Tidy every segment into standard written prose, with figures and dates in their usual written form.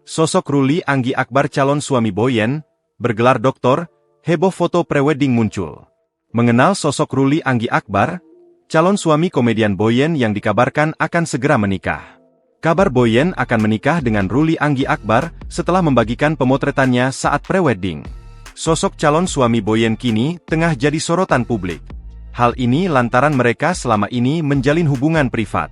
Sosok Ruli Anggi Akbar calon suami Boyen, bergelar doktor, heboh foto prewedding muncul. Mengenal sosok Ruli Anggi Akbar, calon suami komedian Boyen yang dikabarkan akan segera menikah. Kabar Boyen akan menikah dengan Ruli Anggi Akbar setelah membagikan pemotretannya saat prewedding. Sosok calon suami Boyen kini tengah jadi sorotan publik. Hal ini lantaran mereka selama ini menjalin hubungan privat.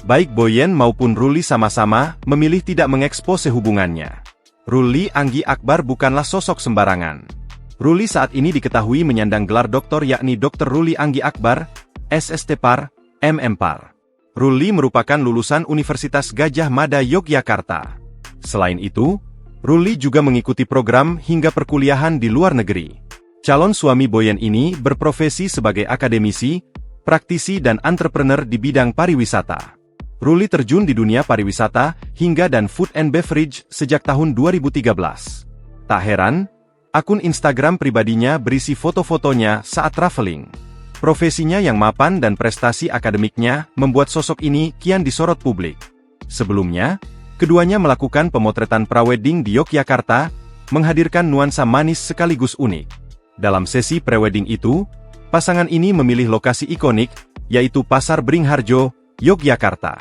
Baik Boyen maupun Ruli sama-sama memilih tidak mengekspose hubungannya. Ruli Anggi Akbar bukanlah sosok sembarangan. Ruli saat ini diketahui menyandang gelar doktor yakni Dr. Ruli Anggi Akbar, SST Par, MM Par. Ruli merupakan lulusan Universitas Gadjah Mada Yogyakarta. Selain itu, Ruli juga mengikuti program hingga perkuliahan di luar negeri. Calon suami Boyen ini berprofesi sebagai akademisi, praktisi dan entrepreneur di bidang pariwisata. Ruli terjun di dunia pariwisata hingga dan food and beverage sejak tahun 2013. Tak heran, akun Instagram pribadinya berisi foto-fotonya saat traveling. Profesinya yang mapan dan prestasi akademiknya membuat sosok ini kian disorot publik. Sebelumnya, keduanya melakukan pemotretan prawedding di Yogyakarta, menghadirkan nuansa manis sekaligus unik. Dalam sesi prewedding itu, pasangan ini memilih lokasi ikonik, yaitu Pasar Beringharjo, Yogyakarta.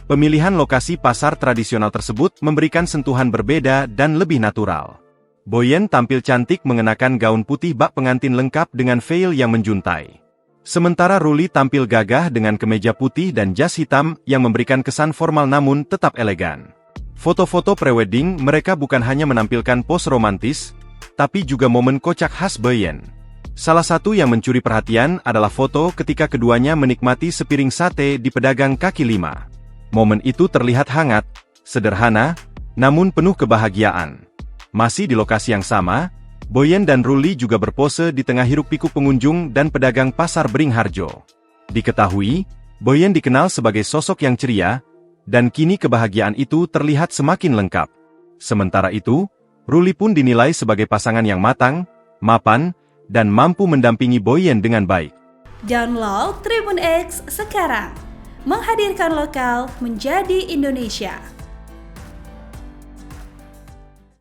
Pemilihan lokasi pasar tradisional tersebut memberikan sentuhan berbeda dan lebih natural. Boyen tampil cantik mengenakan gaun putih bak pengantin lengkap dengan veil yang menjuntai. Sementara Ruli tampil gagah dengan kemeja putih dan jas hitam yang memberikan kesan formal namun tetap elegan. Foto-foto prewedding mereka bukan hanya menampilkan pose romantis, tapi juga momen kocak khas Boyen. Salah satu yang mencuri perhatian adalah foto ketika keduanya menikmati sepiring sate di pedagang kaki lima. Momen itu terlihat hangat, sederhana, namun penuh kebahagiaan. Masih di lokasi yang sama, Boyen dan Ruli juga berpose di tengah hiruk-pikuk pengunjung dan pedagang Pasar Beringharjo. Diketahui, Boyen dikenal sebagai sosok yang ceria, dan kini kebahagiaan itu terlihat semakin lengkap. Sementara itu, Ruli pun dinilai sebagai pasangan yang matang, mapan, dan mampu mendampingi Boyen dengan baik. Download Tribun X sekarang, menghadirkan lokal menjadi Indonesia.